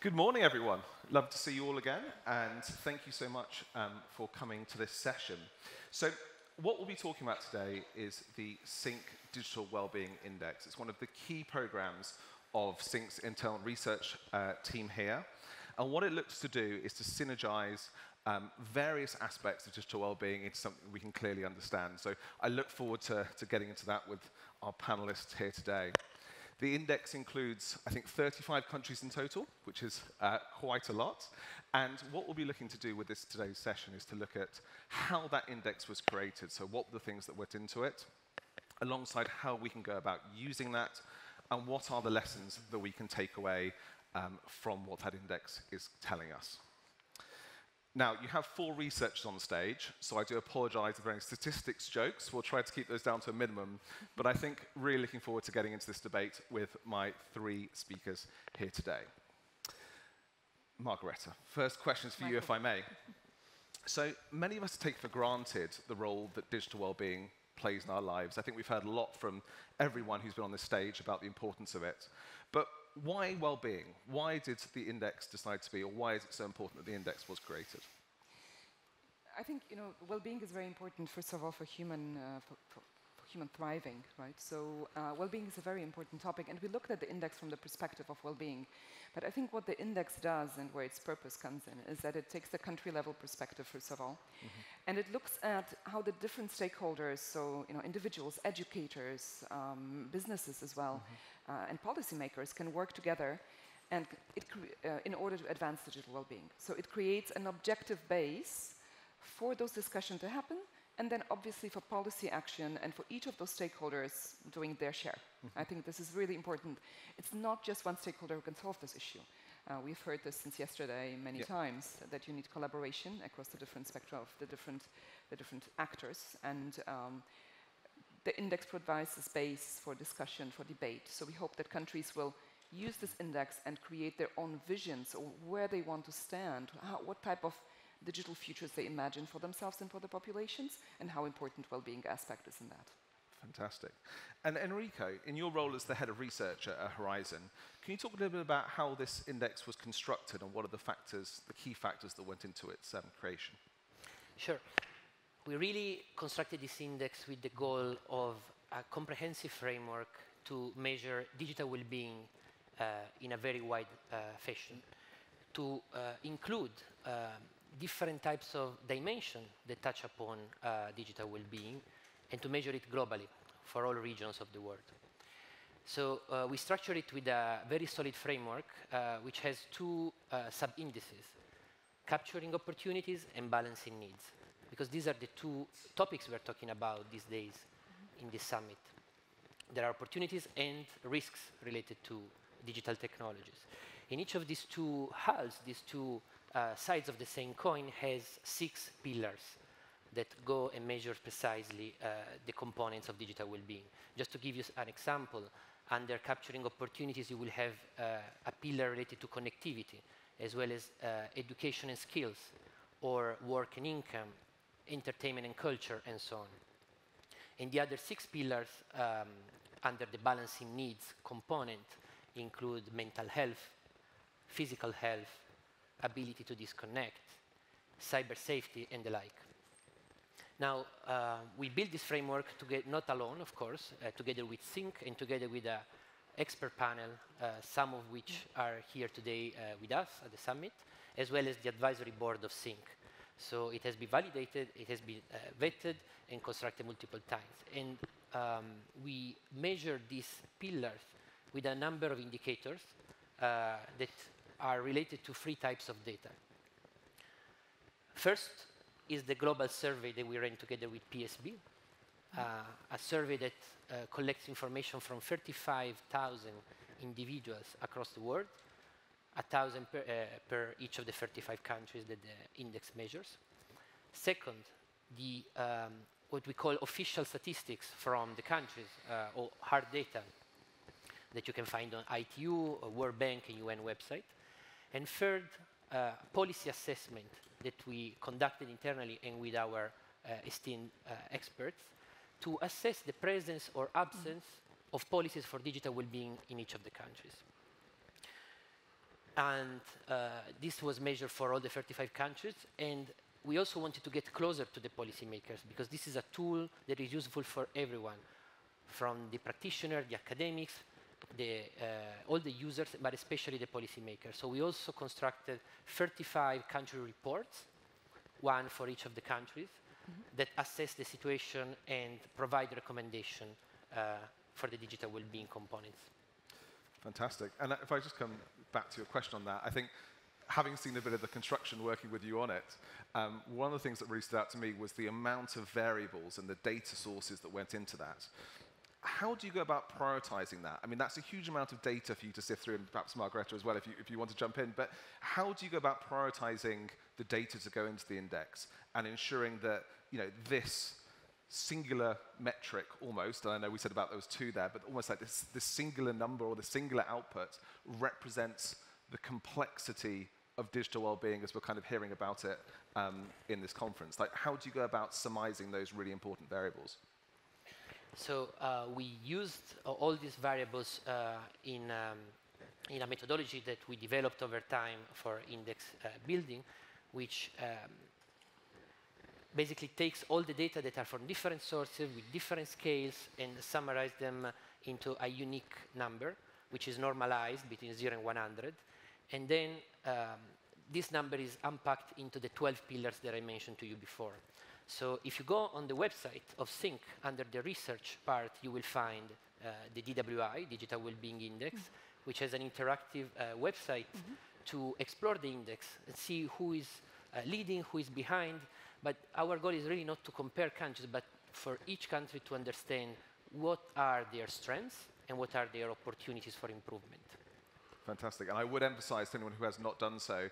Good morning, everyone. Love to see you all again, and thank you so much for coming to this session. So, what we'll be talking about today is the SYNC Digital Wellbeing Index. It's one of the key programs of SYNC's internal research team here, and what it looks to do is to synergize various aspects of digital wellbeing into something we can clearly understand. So, I look forward to getting into that with our panelists here today. The index includes, I think, 35 countries in total, which is quite a lot. And what we'll be looking to do with today's session is to look at how that index was created, so what were the things that went into it, alongside how we can go about using that, and what are the lessons that we can take away from what that index is telling us. Now, you have 4 researchers on stage, so I do apologize for any statistics jokes. We'll try to keep those down to a minimum. But I think really looking forward to getting into this debate with my 3 speakers here today. Margareta, first questions for you, if I may. So many of us take for granted the role that digital well-being plays in our lives. I think we've heard a lot from everyone who's been on this stage about the importance of it. But why well-being? Why did the index decide to be, or why is it so important that the index was created? I think well-being is very important, first of all, for human thriving, right? So well-being is a very important topic, and we looked at the index from the perspective of well-being. But I think what the index does and where its purpose comes in is that it takes the country-level perspective, first of all, and it looks at how the different stakeholders, so individuals, educators, businesses as well, and policymakers can work together and in order to advance digital well-being. So it creates an objective base for those discussions to happen, and then obviously for policy action and for each of those stakeholders doing their share. I think this is really important. It's not just one stakeholder who can solve this issue. We've heard this since yesterday many times, that you need collaboration across the different spectra of the different actors, and the index provides a space for discussion, for debate. So we hope that countries will use this index and create their own visions of where they want to stand, what type of digital futures they imagine for themselves and for the populations, and how important well-being aspect is in that. Fantastic. And Enrico, in your role as the head of research at Horizon, can you talk a little bit about how this index was constructed and what are the key factors that went into its creation? Sure. We really constructed this index with the goal of a comprehensive framework to measure digital well-being in a very wide fashion, to include different types of dimensions that touch upon digital well-being, and to measure it globally for all regions of the world. So we structure it with a very solid framework, which has 2 sub-indices: capturing opportunities and balancing needs, because these are the 2 topics we're talking about these days in this summit. There are opportunities and risks related to digital technologies. In each of these 2 halves, these 2 sides of the same coin, has 6 pillars that go and measure precisely the components of digital well-being. Just to give you an example, under capturing opportunities, you will have a pillar related to connectivity, as well as education and skills, or work and income, entertainment and culture, and so on. And the other 6 pillars under the balancing needs component include mental health, physical health, ability to disconnect, cyber safety, and the like. Now, we built this framework not alone, of course, together with SYNC and together with an expert panel, some of which are here today with us at the summit, as well as the advisory board of SYNC. So it has been validated, it has been vetted, and constructed multiple times. And we measure these pillars with a number of indicators that are related to 3 types of data. First is the global survey that we ran together with PSB, a survey that collects information from 35,000 individuals across the world, 1,000 per each of the 35 countries that the index measures. Second, what we call official statistics from the countries, or hard data, that you can find on ITU, or World Bank, and UN website. And third, policy assessment that we conducted internally and with our esteemed experts to assess the presence or absence of policies for digital well-being in each of the countries. And this was measured for all the 35 countries. And we also wanted to get closer to the policymakers, because this is a tool that is useful for everyone, from the practitioner, the academics, all the users, but especially the policymakers. So we also constructed 35 country reports, one for each of the countries, that assess the situation and provide recommendation for the digital well-being components. Fantastic. And if I just come back to your question on that, I think having seen a bit of the construction working with you on it, one of the things that really stood out to me was the amount of variables and the data sources that went into that. How do you go about prioritizing that? I mean, that's a huge amount of data for you to sift through, and perhaps Margareta as well, if you want to jump in. But how do you go about prioritizing the data to go into the index and ensuring that this singular metric almost, and I know we said about those two there, but almost like this singular number or the singular output represents the complexity of digital well-being as we're kind of hearing about it in this conference? Like, how do you go about surmising those really important variables? So we used all these variables in a methodology that we developed over time for index building, which basically takes all the data that are from different sources with different scales and summarize them into a unique number, which is normalized between 0 and 100. And then this number is unpacked into the 12 pillars that I mentioned to you before. So if you go on the website of SYNC, under the research part, you will find the DWI, Digital Wellbeing Index, which has an interactive website to explore the index and see who is leading, who is behind. But our goal is really not to compare countries, but for each country to understand what are their strengths and what are their opportunities for improvement. Fantastic. And I would emphasize to anyone who has not done so,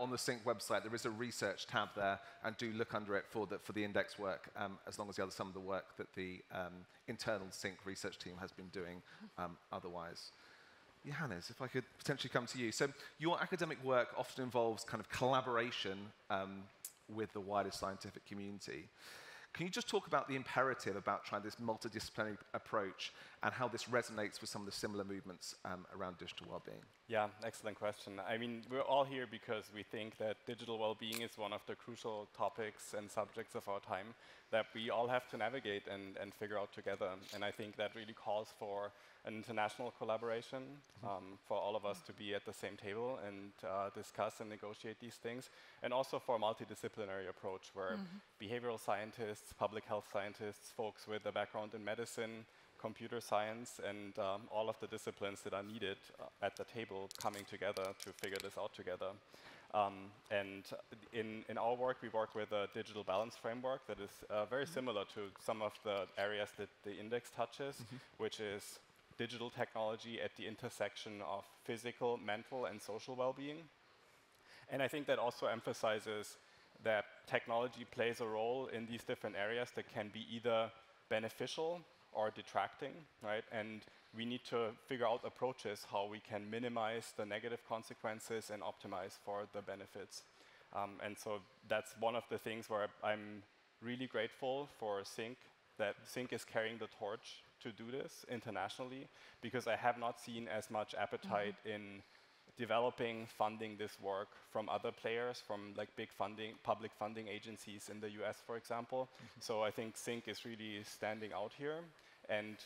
on the SYNC website, there is a research tab there, and do look under it for the index work, as long as some of the work that the internal SYNC research team has been doing otherwise. Johannes, if I could potentially come to you. So your academic work often involves kind of collaboration with the wider scientific community. Can you just talk about the imperative about trying this multidisciplinary approach and how this resonates with some of the similar movements around digital well-being? Yeah, excellent question. I mean, we're all here because we think that digital well-being is one of the crucial topics and subjects of our time that we all have to navigate and figure out together. And I think that really calls for an international collaboration, for all of us to be at the same table and discuss and negotiate these things, and also for a multidisciplinary approach where behavioral scientists, public health scientists, folks with a background in medicine, computer science, and all of the disciplines that are needed at the table coming together to figure this out together. And in our work, we work with a digital balance framework that is very similar to some of the areas that the index touches, which is digital technology at the intersection of physical, mental, and social well-being. And I think that also emphasizes that technology plays a role in these different areas that can be either beneficial or detracting, right? And we need to figure out approaches how we can minimize the negative consequences and optimize for the benefits. And so that's one of the things where I'm really grateful for SYNC, that SYNC is carrying the torch to do this internationally, because I have not seen as much appetite in developing, funding this work from other players, from like big public funding agencies in the US, for example. So I think SYNC is really standing out here and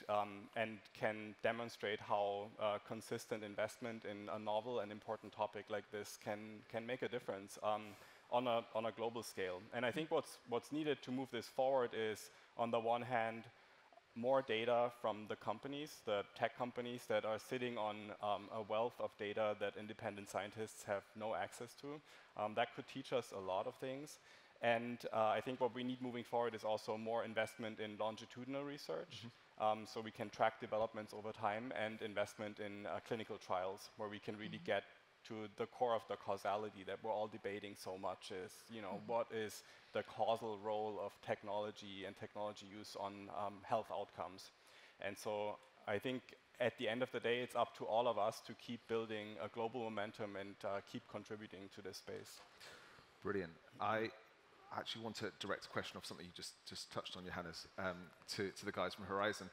can demonstrate how consistent investment in a novel and important topic like this can make a difference on a global scale. And I think what's needed to move this forward is, on the one hand, more data from the companies, the tech companies that are sitting on a wealth of data that independent scientists have no access to. That could teach us a lot of things. And I think what we need moving forward is also more investment in longitudinal research, so we can track developments over time, and investment in clinical trials, where we can really get to the core of the causality that we're all debating so much is, what is the causal role of technology and technology use on health outcomes. And so I think at the end of the day, it's up to all of us to keep building a global momentum and keep contributing to this space. Brilliant. I actually want to direct a question of something you just touched on, Johannes, to the guys from Horizon.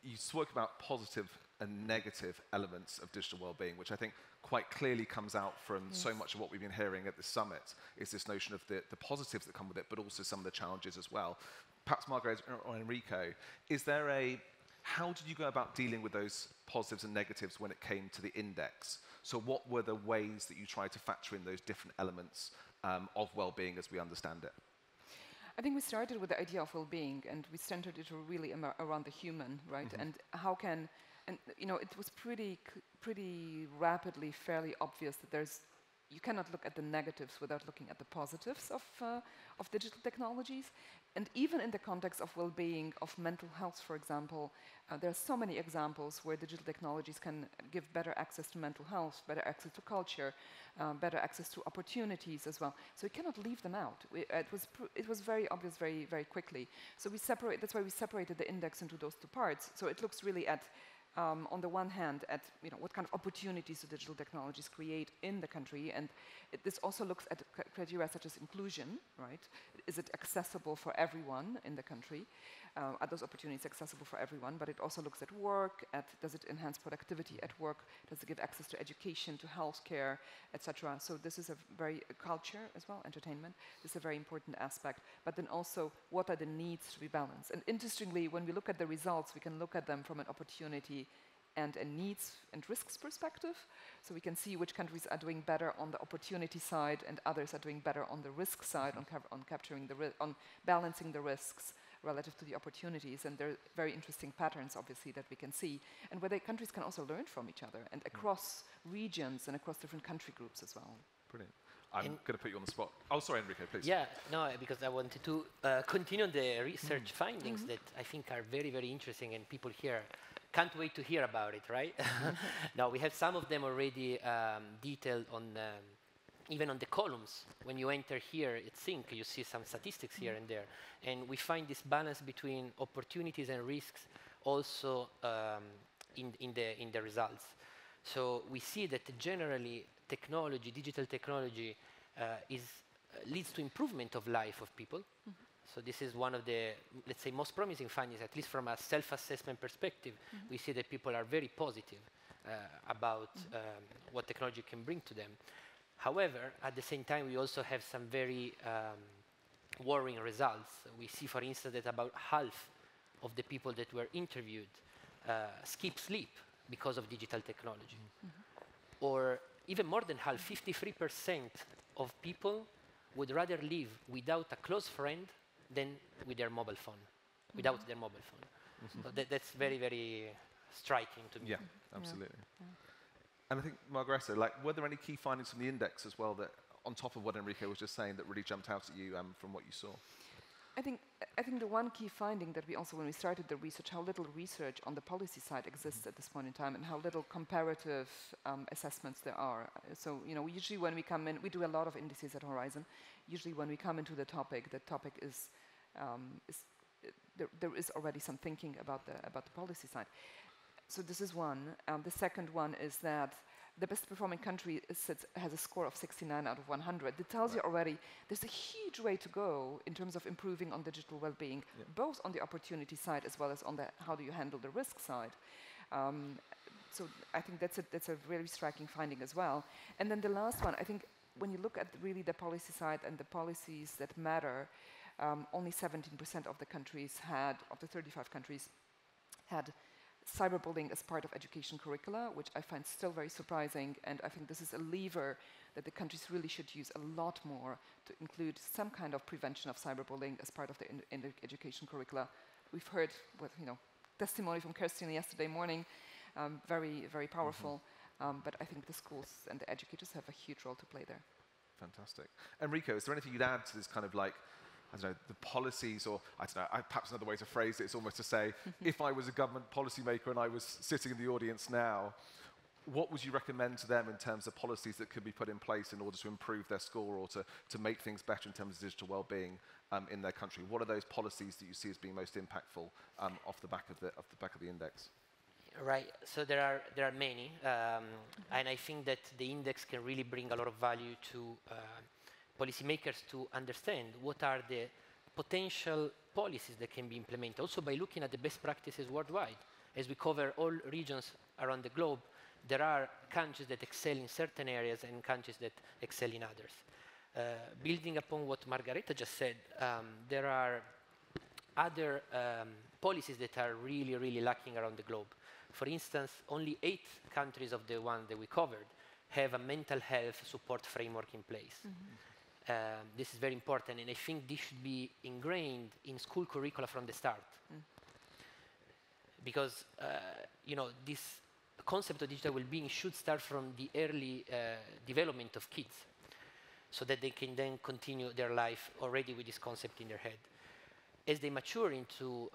You spoke about positive and negative elements of digital well-being, which I think quite clearly comes out from so much of what we've been hearing at the summit, is this notion of the positives that come with it, but also some of the challenges as well. Perhaps Margareta or Enrico, how did you go about dealing with those positives and negatives when it came to the index? So what were the ways that you tried to factor in those different elements of well-being as we understand it? I think we started with the idea of well-being, and we centered it really around the human, right? And how can, and it was pretty rapidly, fairly obvious that you cannot look at the negatives without looking at the positives of digital technologies. And even in the context of well-being, of mental health, for example, there are so many examples where digital technologies can give better access to mental health, better access to culture, better access to opportunities as well. So we cannot leave them out. It was very obvious very, very quickly. So that's why we separated the index into those two parts. So it looks really at on the one hand, at what kind of opportunities do digital technologies create in the country, and this also looks at criteria such as inclusion, right? Is it accessible for everyone in the country? Are those opportunities accessible for everyone? But it also looks at work, does it enhance productivity at work? Does it give access to education, to healthcare, etc.? So this is a very culture as well, entertainment. This is a very important aspect. But then also, what are the needs to be balanced? And interestingly, when we look at the results, we can look at them from an opportunity and a needs and risks perspective. So we can see which countries are doing better on the opportunity side and others are doing better on the risk side, on balancing the risks relative to the opportunities. And there are very interesting patterns, obviously, that we can see. And where the countries can also learn from each other and across regions and across different country groups as well. Brilliant. I'm going to put you on the spot. Oh, sorry, Enrico, please. Yeah, no, because I wanted to continue on the research findings that I think are very, very interesting, and people here can't wait to hear about it, right? Now, we have some of them already detailed on, even on the columns. When you enter here at Sync, you see some statistics here and there. And we find this balance between opportunities and risks also in the results. So we see that generally technology, digital technology, leads to improvement of life of people. So this is one of the, let's say, most promising findings, at least from a self-assessment perspective. We see that people are very positive about what technology can bring to them. However, at the same time, we also have some very worrying results. We see, for instance, that about half of the people that were interviewed skip sleep because of digital technology. Or even more than half, 53% of people would rather live without a close friend than with their mobile phone, without their mobile phone. So that's very, very striking to me. Yeah, absolutely. And I think, Margareta, were there any key findings from the index as well that, on top of what Enrico was just saying, that really jumped out at you from what you saw? I think the one key finding that we also, when we started the research, how little research on the policy side exists at this point in time, and how little comparative assessments there are. So, usually when we come in, we do a lot of indices at Horizon. Usually when we come into the topic is there is already some thinking about the policy side. So this is one. The second one is that the best performing country has a score of 69 out of 100. That tells you already there's a huge way to go in terms of improving on digital well-being, both on the opportunity side as well as on the how do you handle the risk side. So I think that's a really striking finding as well. And then the last one, I think when you look at really the policy side and the policies that matter, only 17% of the countries of the 35 countries had cyberbullying as part of education curricula, which I find still very surprising, and I think this is a lever that the countries really should use a lot more to include some kind of prevention of cyberbullying as part of the education curricula. We've heard testimony from Kirsten yesterday morning, very, very powerful, but I think the schools and the educators have a huge role to play there. Fantastic. Enrico, is there anything you'd add to this kind of I don't know, the policies, or I don't know, perhaps another way to phrase it is almost to say, if I was a government policymaker and I was sitting in the audience now, what would you recommend to them in terms of policies that could be put in place in order to improve their score or to make things better in terms of digital well-being in their country? What are those policies that you see as being most impactful off the back of the index? Right. So there are many, and I think that the index can really bring a lot of value to policymakers to understand what are the potential policies that can be implemented, also by looking at the best practices worldwide. As we cover all regions around the globe, There are countries that excel in certain areas and countries that excel in others. Building upon what Margareta just said, there are other policies that are really, really lacking around the globe. For instance, only 8 countries of the one that we covered have a mental health support framework in place. This is very important, and I think this should be ingrained in school curricula from the start. Because this concept of digital well-being should start from the early development of kids, so that they can then continue their life already with this concept in their head. As they mature into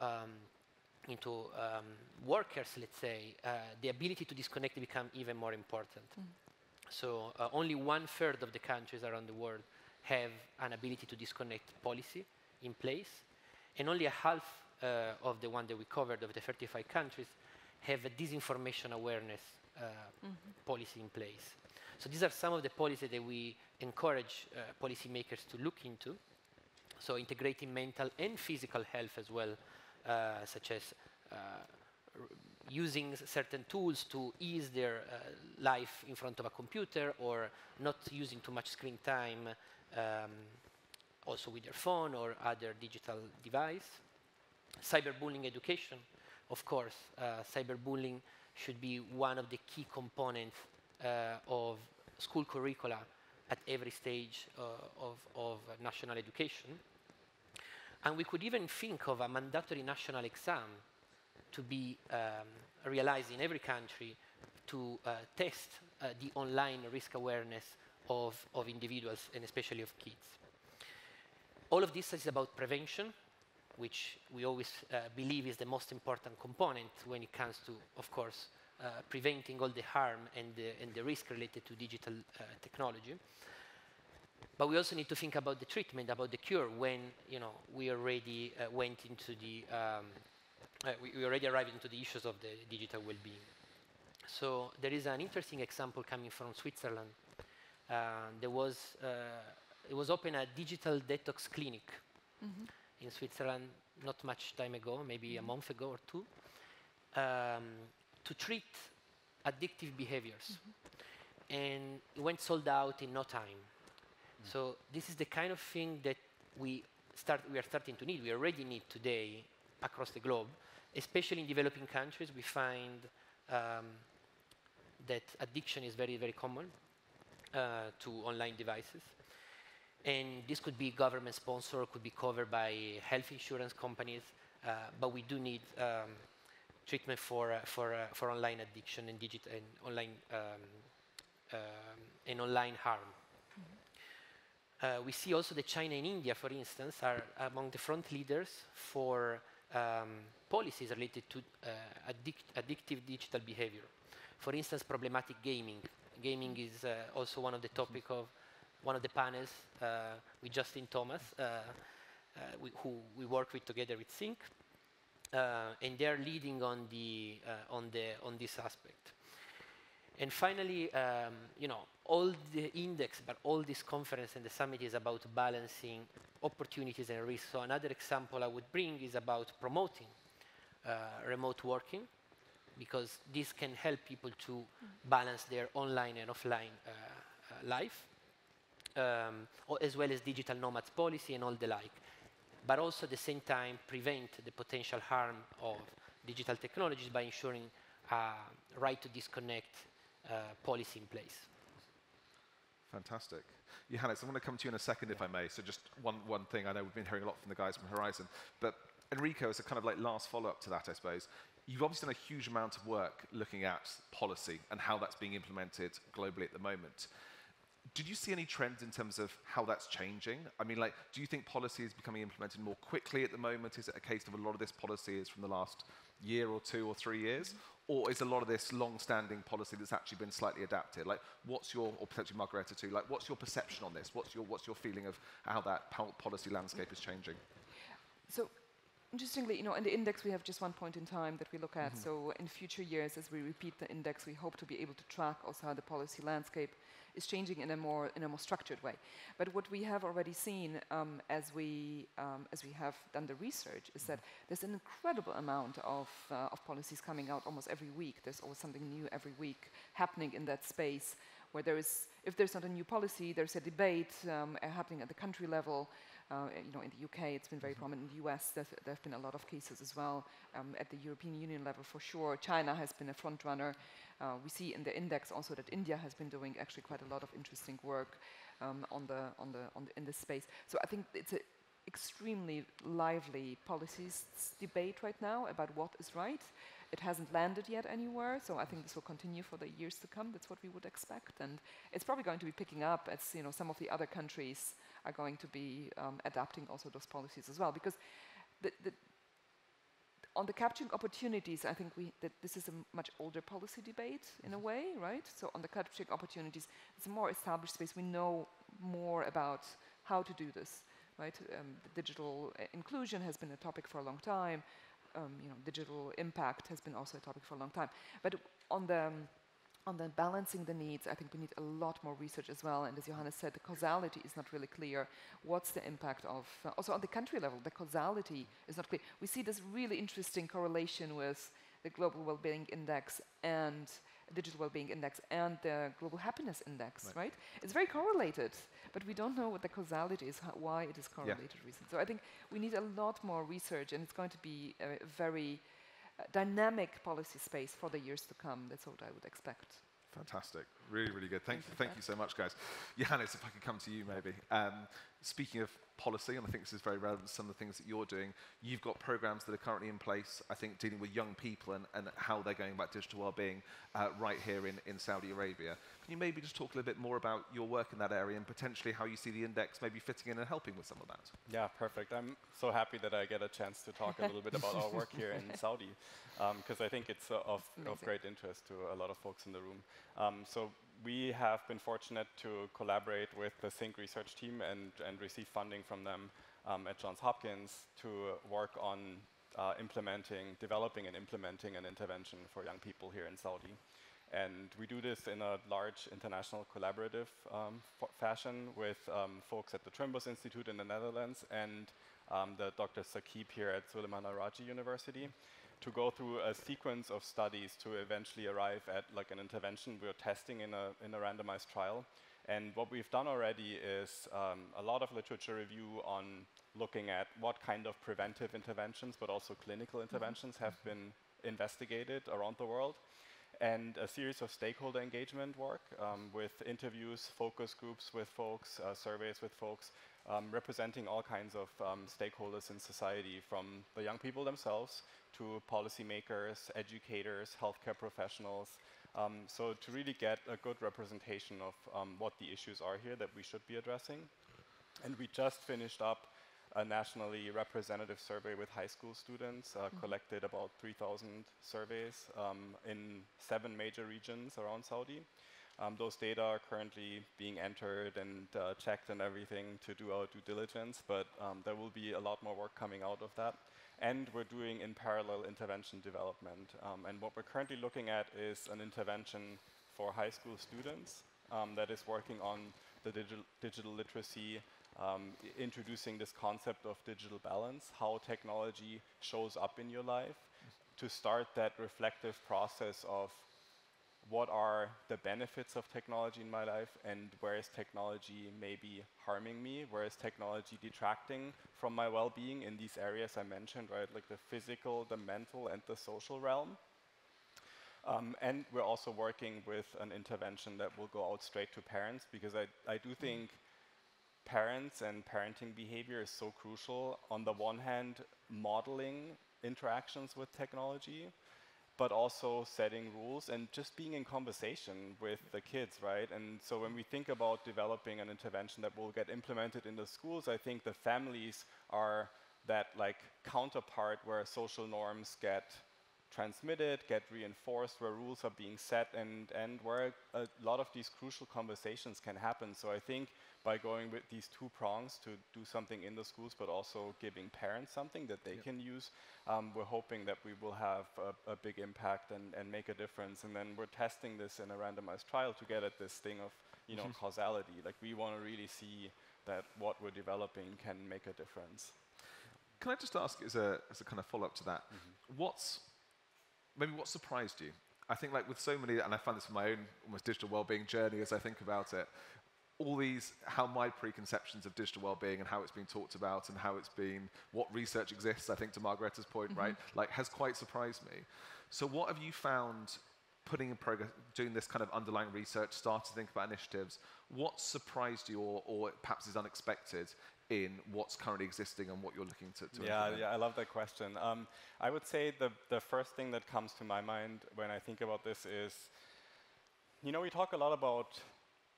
workers, let's say, the ability to disconnect become even more important. So only 1/3 of the countries around the world have an ability to disconnect policy in place, and only a half of the one that we covered, of the 35 countries, have a disinformation awareness policy in place. So these are some of the policies that we encourage policymakers to look into. So integrating mental and physical health as well, such as using certain tools to ease their life in front of a computer, or not using too much screen time, also with their phone or other digital device. Cyberbullying education, of course. Cyberbullying should be one of the key components of school curricula at every stage of national education. And we could even think of a mandatory national exam to be realized in every country to test the online risk awareness of individuals, and especially of kids. All of this is about prevention, which we always believe is the most important component when it comes to, of course, preventing all the harm and the risk related to digital technology. But we also need to think about the treatment, about the cure, when we already went into the we already arrived into the issues of the digital well-being. So there is an interesting example coming from Switzerland. It was open a digital detox clinic in Switzerland not much time ago, maybe a month ago or 2, to treat addictive behaviors. And it went sold out in no time. So this is the kind of thing that we are starting to need. We already need today across the globe, especially in developing countries. We find that addiction is very, very common to online devices. And this could be government sponsored, could be covered by health insurance companies, but we do need treatment for online addiction and digital and online harm. We see also that China and India, for instance, are among the front leaders for policies related to addictive digital behavior. For instance, problematic gaming. Gaming is also one of the topic of one of the panels with Justin Thomas, who we work with together with Sync, and they are leading on this aspect. And finally, all the index, but all this conference and the summit is about balancing opportunities and risks. So another example I would bring is about promoting remote working, because this can help people to balance their online and offline life, as well as digital nomads policy and all the like. But also at the same time prevent the potential harm of digital technologies by ensuring right to disconnect policy in place. Fantastic. Johannes, I want to come to you in a second, if I may. So just one thing. I know we've been hearing a lot from the guys from Horizon, but Enrico, as a kind of like last follow-up to that, I suppose, you've obviously done a huge amount of work looking at policy and how that's being implemented globally at the moment. Did you see any trends in terms of how that's changing? I mean, like, do you think policy is becoming implemented more quickly at the moment? Is it a case of a lot of this policy is from the last year or 2 or 3 years? Or is a lot of this long-standing policy that's actually been slightly adapted? Like, what's your, or potentially Margareta too, like, what's your perception on this? What's your feeling of how that policy landscape is changing? So Interestingly, in the index we have just one point in time that we look at. So in future years, as we repeat the index, we hope to be able to track also how the policy landscape is changing in a more structured way. But what we have already seen as we have done the research is that there's an incredible amount of policies coming out almost every week. There's always something new every week happening in that space, where if there's not a new policy, there's a debate happening at the country level. In the UK, it's been very prominent. In the US, there have been a lot of cases as well. At the European Union level, for sure, China has been a front runner. We see in the index also that India has been doing actually quite a lot of interesting work in this space. So I think it's an extremely lively policies debate right now about what is right. It hasn't landed yet anywhere, so I think this will continue for the years to come. That's what we would expect, and it's probably going to be picking up as some of the other countries are going to be adapting also those policies as well. Because on the capturing opportunities, I think that this is a much older policy debate in a way, right? So on the capturing opportunities, it's a more established space. We know more about how to do this, right? The digital inclusion has been a topic for a long time. Digital impact has been also a topic for a long time. But on the balancing the needs, I think we need a lot more research as well. And as Johannes said, the causality is not really clear. What's the impact of, also on the country level, the causality is not clear. We see this really interesting correlation with the Global Wellbeing Index and Digital Wellbeing Index and the Global Happiness Index, right? It's very correlated, but we don't know what the causality is, why it is correlated recently. So I think we need a lot more research, and it's going to be a very dynamic policy space for the years to come. That's what I would expect. Fantastic. Really, really good. Thank you so much, guys. Johannes, if I could come to you maybe. Speaking of policy, and I think this is very relevant to some of the things that you're doing, you've got programs that are currently in place, I think, dealing with young people and how they're going about digital well-being right here in Saudi Arabia. Can you maybe just talk a little bit more about your work in that area and potentially how you see the index maybe fitting in and helping with some of that? Yeah, perfect. I'm so happy that I get a chance to talk a little bit about our work here in Saudi, because I think it's of great interest to a lot of folks in the room. So we have been fortunate to collaborate with the Think research team and receive funding from them at Johns Hopkins to work on developing and implementing an intervention for young people here in Saudi. And we do this in a large international collaborative fashion with folks at the Trimbos Institute in the Netherlands and the Dr. Saqib here at Suleiman Al-Raji University, to go through a sequence of studies to eventually arrive at like an intervention we're testing in a randomized trial. And what we've done already is a lot of literature review on looking at what kind of preventive interventions, but also clinical interventions have been investigated around the world, and a series of stakeholder engagement work with interviews, focus groups with folks, surveys with folks, representing all kinds of stakeholders in society, from the young people themselves to policymakers, educators, healthcare professionals. So to really get a good representation of what the issues are here that we should be addressing. And we just finished up a nationally representative survey with high school students, collected about 3,000 surveys in 7 major regions around Saudi. Those data are currently being entered and checked and everything to do our due diligence, but there will be a lot more work coming out of that. And we're doing in parallel intervention development. And what we're currently looking at is an intervention for high school students that is working on the digital literacy, introducing this concept of digital balance, how technology shows up in your life, to start that reflective process of what are the benefits of technology in my life and where is technology maybe harming me, where is technology detracting from my well-being in these areas I mentioned, right, like the physical, the mental, and the social realm. And we're also working with an intervention that will go out straight to parents, because I do think parents and parenting behavior is so crucial. On the one hand, modeling interactions with technology, but also setting rules and just being in conversation with the kids, right? And so when we think about developing an intervention that will get implemented in the schools, I think the families are that like counterpart where social norms get transmitted, get reinforced, where rules are being set, and where a lot of these crucial conversations can happen. So I think by going with these two prongs to do something in the schools, but also giving parents something that they can use, we're hoping that we will have a big impact and make a difference. And then we're testing this in a randomized trial to get at this thing of, you know, causality. Like, we want to really see that what we're developing can make a difference. Can I just ask, as a kind of follow-up to that, what surprised you? I think, like, with so many, and I find this in my own almost digital well-being journey as I think about it, all these, how my preconceptions of digital well-being and how it's been talked about and how it's been, what research exists, I think, to Margareta's point, right, like, has quite surprised me. So what have you found putting in progress, doing this kind of underlying research, starting to think about initiatives? What surprised you or perhaps is unexpected in what's currently existing and what you're looking to implement? Yeah, I love that question. I would say the first thing that comes to my mind when I think about this is, you know, we talk a lot about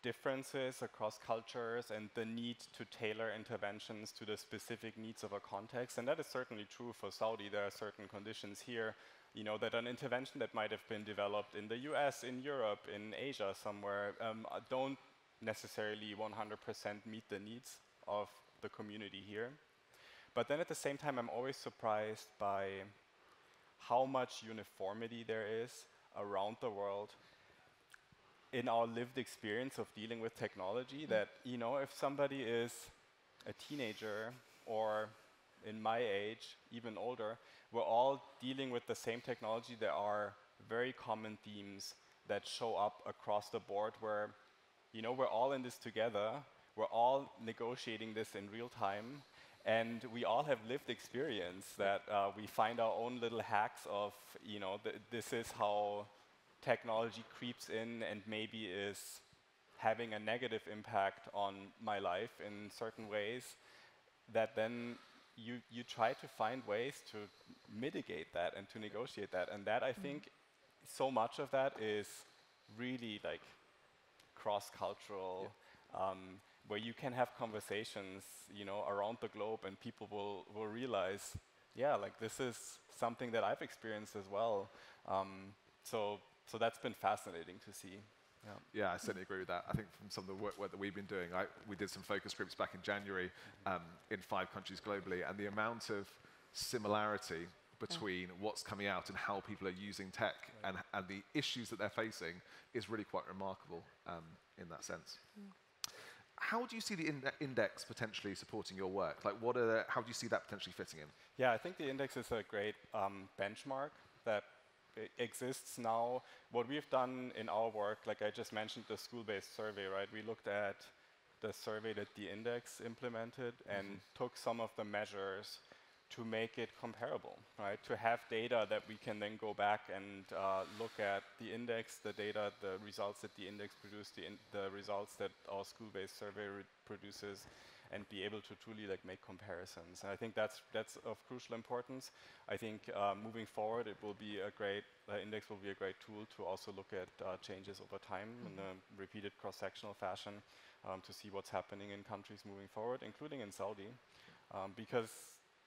differences across cultures and the need to tailor interventions to the specific needs of a context, and that is certainly true for Saudi. There are certain conditions here, you know, that an intervention that might have been developed in the US, in Europe, in Asia somewhere, don't necessarily 100% meet the needs of the community here. But then at the same time, I'm always surprised by how much uniformity there is around the world in our lived experience of dealing with technology, that, you know, if somebody is a teenager or in my age, even older, we're all dealing with the same technology. There are very common themes that show up across the board where, you know, we're all in this together, we're all negotiating this in real time, and we all have lived experience that we find our own little hacks of, you know, this is how technology creeps in and maybe is having a negative impact on my life in certain ways, that then you try to find ways to mitigate that and to negotiate that. And that, I think, so much of that is really like cross-cultural, where you can have conversations, you know, around the globe, and people will realize, yeah, like, this is something that I've experienced as well. So that's been fascinating to see. Yeah, I certainly agree with that. I think from some of the work that we've been doing, we did some focus groups back in January in 5 countries globally, and the amount of similarity between what's coming out and how people are using tech and the issues that they're facing is really quite remarkable in that sense. How do you see the index potentially supporting your work? Like, how do you see that potentially fitting in? Yeah, I think the index is a great benchmark that exists now. What we've done in our work, like I just mentioned, the school-based survey, right? We looked at the survey that the index implemented and took some of the measures to make it comparable, right? To have data that we can then go back and look at the index, the data, the results that the index produced, the results that our school-based survey produces, and be able to truly like make comparisons. And I think that's of crucial importance. I think moving forward, it will be a great index will be a great tool to also look at changes over time in a repeated cross-sectional fashion to see what's happening in countries moving forward, including in Saudi, because,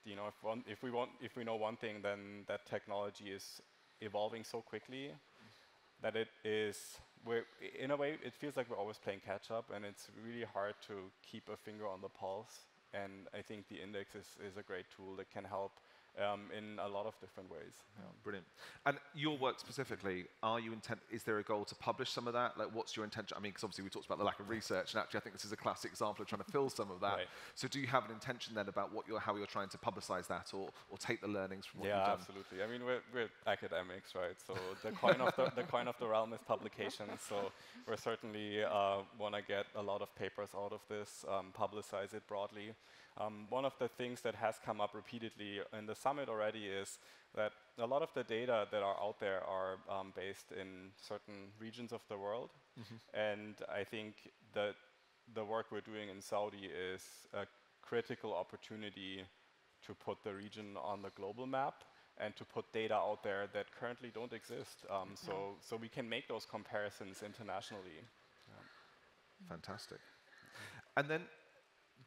you know, if we know one thing, then that technology is evolving so quickly that in a way, it feels like we're always playing catch up, and it's really hard to keep a finger on the pulse. And I think the index is a great tool that can help in a lot of different ways. Brilliant. And your work specifically, is there a goal to publish some of that? Like, what's your intention? I mean, because obviously we talked about the lack of research, and actually I think this is a classic example of trying to fill some of that. Right. So do you have an intention then about how you're trying to publicize that or take the learnings from what you've done? Yeah, absolutely. I mean, we're academics, right? So the coin of the realm is publication. So we're certainly want to get a lot of papers out of this, publicize it broadly. One of the things that has come up repeatedly in the summit already is that a lot of the data that are out there are based in certain regions of the world. And I think that the work we're doing in Saudi is a critical opportunity to put the region on the global map and to put data out there that currently don't exist. So we can make those comparisons internationally. Fantastic. And then,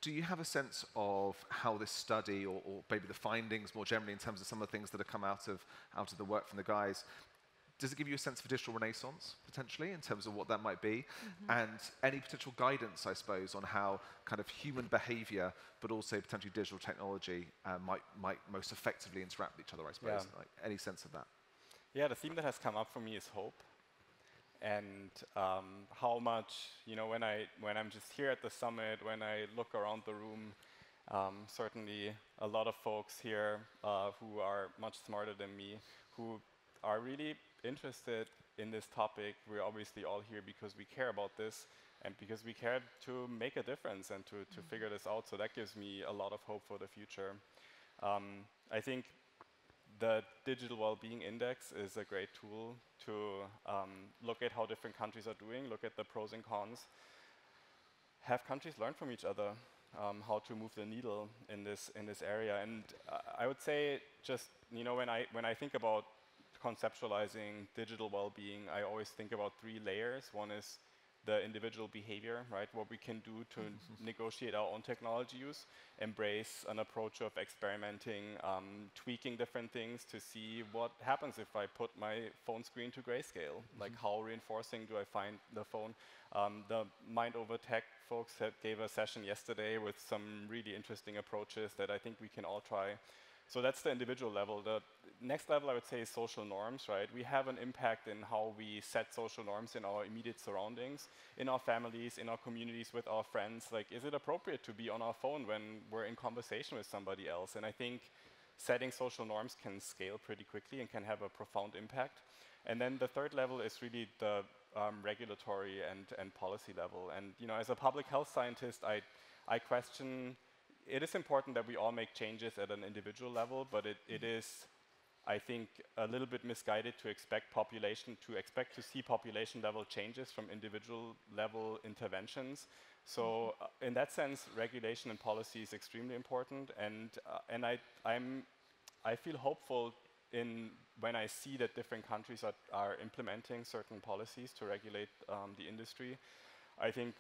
do you have a sense of how this study, or maybe the findings more generally in terms of some of the things that have come out of the work from the guys, does it give you a sense of digital renaissance, potentially, in terms of what that might be? And any potential guidance, I suppose, on how kind of human behavior, but also potentially digital technology might most effectively interact with each other, I suppose? Yeah. Like, any sense of that? Yeah, the theme that has come up for me is hope. And how much, when I'm just here at the summit, when I look around the room, certainly a lot of folks here who are much smarter than me, who are really interested in this topic. We're obviously all here because we care about this and because we care to make a difference and to figure this out. So that gives me a lot of hope for the future. I think the Digital Wellbeing Index is a great tool to look at how different countries are doing, look at the pros and cons, have countries learn from each other how to move the needle in this area. And I would say, just when I think about conceptualizing digital well-being, I always think about 3 layers. One is the individual behavior, right? What we can do to negotiate our own technology use, embrace an approach of experimenting, tweaking different things to see what happens if I put my phone screen to grayscale. Like, how reinforcing do I find the phone? The Mind Over Tech folks gave a session yesterday with some really interesting approaches that I think we can all try. So that's the individual level. The next level, I would say, is social norms, right? We have an impact in how we set social norms in our immediate surroundings, in our families, in our communities, with our friends. Like, is it appropriate to be on our phone when we're in conversation with somebody else? And I think setting social norms can scale pretty quickly and can have a profound impact. And then the third level is really the regulatory and policy level. And as a public health scientist, I question. It is important that we all make changes at an individual level, but it is, I think, a little bit misguided to expect to see population level changes from individual level interventions. So in that sense, regulation and policy is extremely important, and I feel hopeful when I see that different countries are implementing certain policies to regulate the industry. I think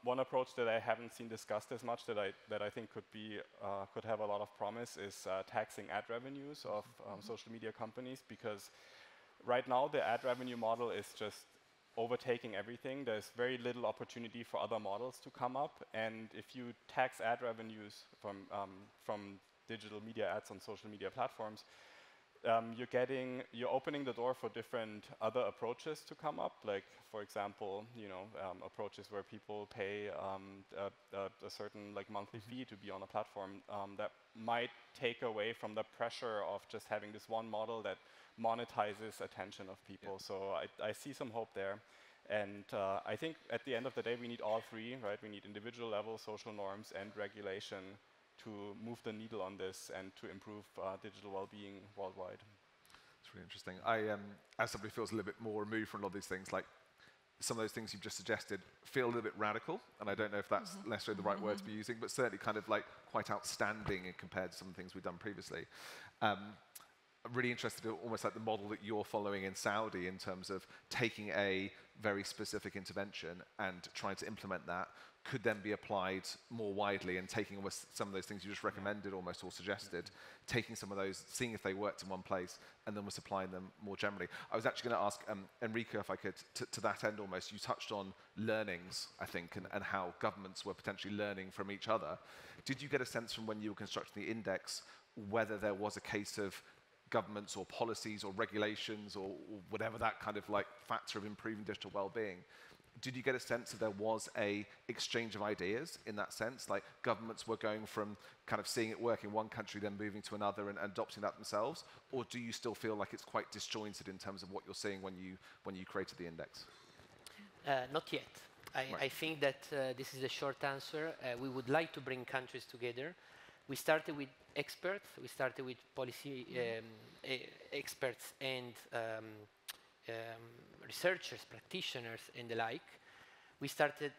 one approach that I haven't seen discussed as much that I think could have a lot of promise is taxing ad revenues of social media companies, because right now the ad revenue model is just overtaking everything. There's very little opportunity for other models to come up, and if you tax ad revenues from digital media ads on social media platforms, you're opening the door for different other approaches to come up, like, for example, approaches where people pay a certain monthly fee to be on a platform that might take away from the pressure of just having this one model that monetizes attention of people. Yeah. So I see some hope there. And I think at the end of the day, we need all 3, right? We need individual level social norms and regulation to move the needle on this and to improve digital well-being worldwide. It's really interesting. As somebody who feels a little bit more removed from a lot of these things, like some of those things you've just suggested feel a little bit radical, and I don't know if that's necessarily the right word to be using, but certainly kind of like quite outstanding compared to some of the things we've done previously. I'm really interested in almost like the model that you're following in Saudi in terms of taking a very specific intervention and trying to implement that could then be applied more widely, and taking almost some of those things you just recommended almost or suggested, taking some of those, seeing if they worked in one place, and then was applying them more generally. I was actually going to ask Enrico, if I could, to that end almost, you touched on learnings, I think, and how governments were potentially learning from each other. Did you get a sense from when you were constructing the index whether there was a case of governments or policies or regulations or whatever that kind of like factor of improving digital well-being? Did you get a sense that there was a exchange of ideas in that sense? Like governments were going from kind of seeing it work in one country, then moving to another and adopting that themselves? Or do you still feel like it's quite disjointed in terms of what you're seeing when you created the index? Not yet. I think that this is a short answer. We would like to bring countries together. We started with experts. We started with policy experts and researchers, practitioners, and the like. We started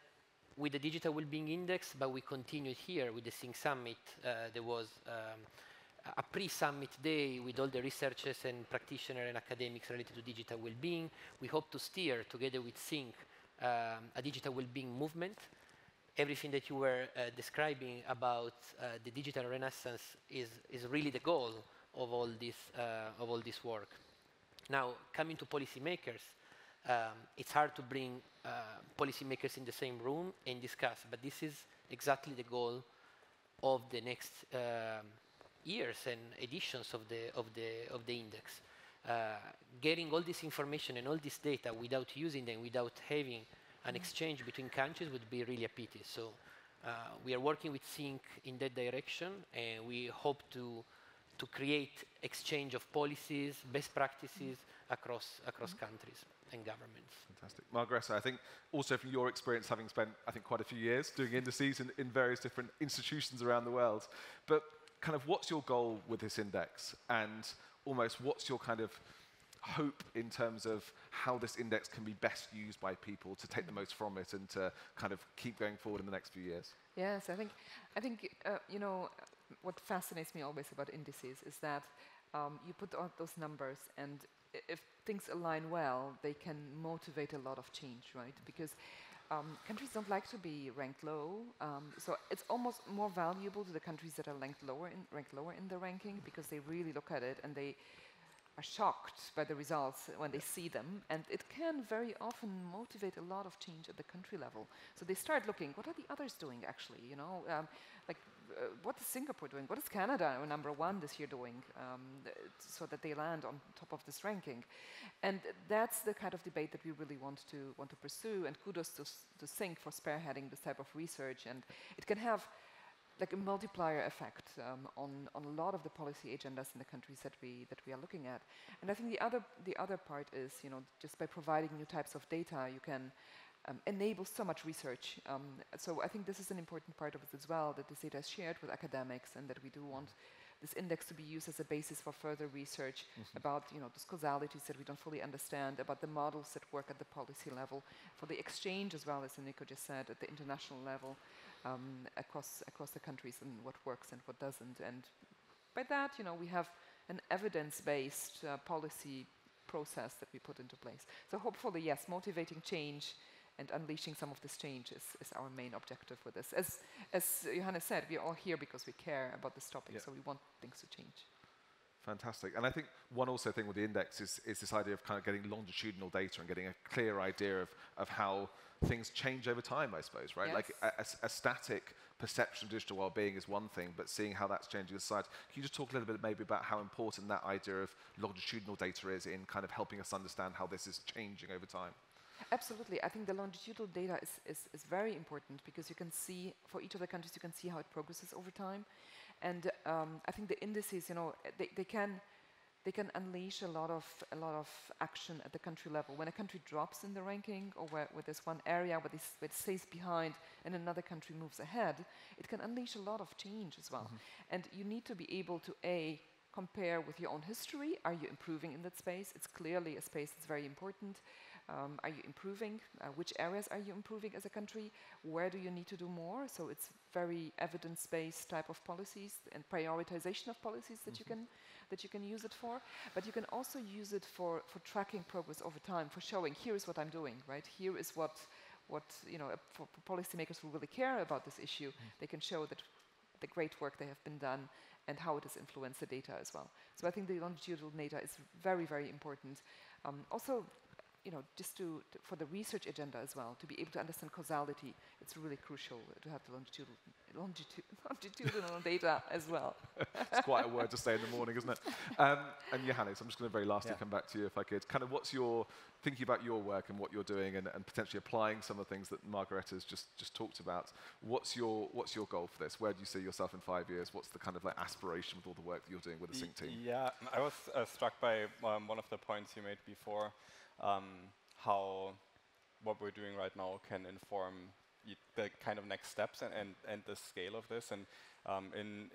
with the Digital Wellbeing Index, but we continued here with the Sync Summit. There was a pre-summit day with all the researchers and practitioners and academics related to digital well-being. We hope to steer, together with Sync, a digital well-being movement. everything that you were describing about the digital renaissance is really the goal of all this work. Now, coming to policymakers, it's hard to bring policymakers in the same room and discuss, but this is exactly the goal of the next years and editions of the index. Getting all this information and all this data without using them, without having an exchange between countries would be really a pity. So we are working with SYNC in that direction, and we hope to create exchange of policies, best practices across countries and governments. Fantastic. Margareta, I think also from your experience, having spent, I think, quite a few years doing indices in various different institutions around the world, but kind of what's your goal with this index, and almost what's your kind of hope in terms of how this index can be best used by people to take the most from it and to kind of keep going forward in the next few years? Yes, I think you know, what fascinates me always about indices is that you put out those numbers, and if things align well, they can motivate a lot of change, right? Because countries don't like to be ranked low, so it's almost more valuable to the countries that are ranked lower in the ranking, because they really look at it and they are shocked by the results when they see them, and it can very often motivate a lot of change at the country level. So they start looking, what are the others doing actually, you know, what is Singapore doing, what is Canada #1 this year doing, so that they land on top of this ranking. And that's the kind of debate that we really want to pursue, and kudos to SYNC for spearheading this type of research, and it can have like a multiplier effect on a lot of the policy agendas in the countries that we are looking at. And I think the other part is, you know, just by providing new types of data, you can enable so much research. So I think this is an important part of it as well, that this data is shared with academics, and that we do want this index to be used as a basis for further research about, you know, those causalities that we don't fully understand, about the models that work at the policy level, for the exchange as well, as Enrico just said, at the international level, across the countries, and what works and what doesn't. And by that, you know, we have an evidence-based policy process that we put into place. So hopefully, yes, motivating change and unleashing some of this change is our main objective with this. As Johannes said, we are all here because we care about this topic, so we want things to change. Fantastic. And I think one also thing with the index is this idea of kind of getting longitudinal data and getting a clear idea of how things change over time, I suppose, right? Yes. Like a static perception of digital well-being is one thing, but seeing how that's changing the society. Can you just talk a little bit maybe about how important that idea of longitudinal data is in kind of helping us understand how this is changing over time? Absolutely. I think the longitudinal data is very important, because you can see, for each of the countries, you can see how it progresses over time. And I think the indices, you know, they can unleash a lot of action at the country level. When a country drops in the ranking, or where there's one area where it stays behind and another country moves ahead, it can unleash a lot of change as well. And you need to be able to compare with your own history. Are you improving in that space? It's clearly a space that's very important. Are you improving? Which areas are you improving as a country? Where do you need to do more? So it's very evidence-based type of policies and prioritization of policies that you can use it for. But you can also use it for tracking progress over time, for showing, here is what I'm doing, right? Here is what you know, for policymakers who really care about this issue, they can show that the great work they have been done and how it has influenced the data as well. So I think the longitudinal data is very, very important. Also, you know, just for the research agenda as well, to be able to understand causality, it's really crucial to have the longitudinal data as well. It's quite a word to say in the morning, isn't it? And Johannes, I'm just going to very lastly come back to you, if I could. Kind of what's your thinking about your work and what you're doing, and potentially applying some of the things that Margareta's just talked about? What's your goal for this? Where do you see yourself in 5 years? What's the kind of like aspiration with all the work that you're doing with the SYNC team? Yeah, I was struck by one of the points you made before. How what we're doing right now can inform the kind of next steps and the scale of this. And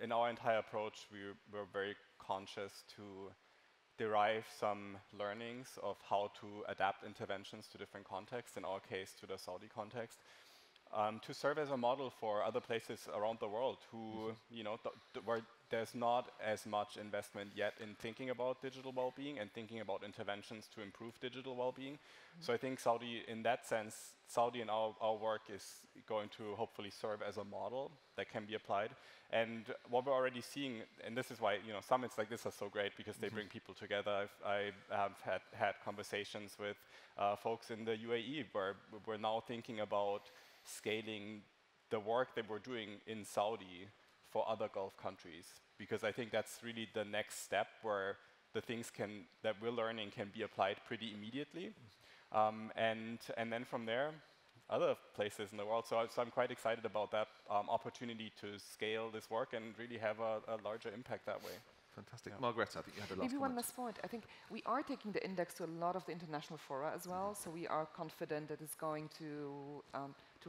in our entire approach, we're very conscious to derive some learnings of how to adapt interventions to different contexts, in our case to the Saudi context. to serve as a model for other places around the world who, where there's not as much investment yet in thinking about digital well-being and thinking about interventions to improve digital well-being. So I think Saudi, in that sense, Saudi and our work is going to hopefully serve as a model that can be applied. And what we're already seeing, and this is why summits like this are so great, because they bring people together. I have had conversations with folks in the UAE where we're now thinking about scaling the work that we're doing in Saudi for other Gulf countries, because I think that's really the next step where the things that we're learning can be applied pretty immediately. And then from there, other places in the world. So I'm quite excited about that opportunity to scale this work and really have a larger impact that way. Fantastic. Yeah. Margareta, I think you had a last Maybe comment. one last point. I think we are taking the index to a lot of the international fora as well, so we are confident that it's going to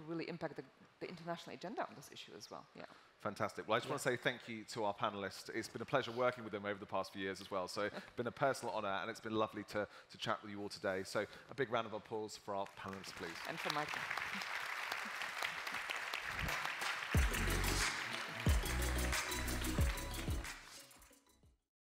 really impact the international agenda on this issue as well. Yeah. Fantastic. Well, I just want to say thank you to our panelists. It's been a pleasure working with them over the past few years as well. So it's been a personal honor, and it's been lovely to chat with you all today. So a big round of applause for our panelists, please. And for Michael.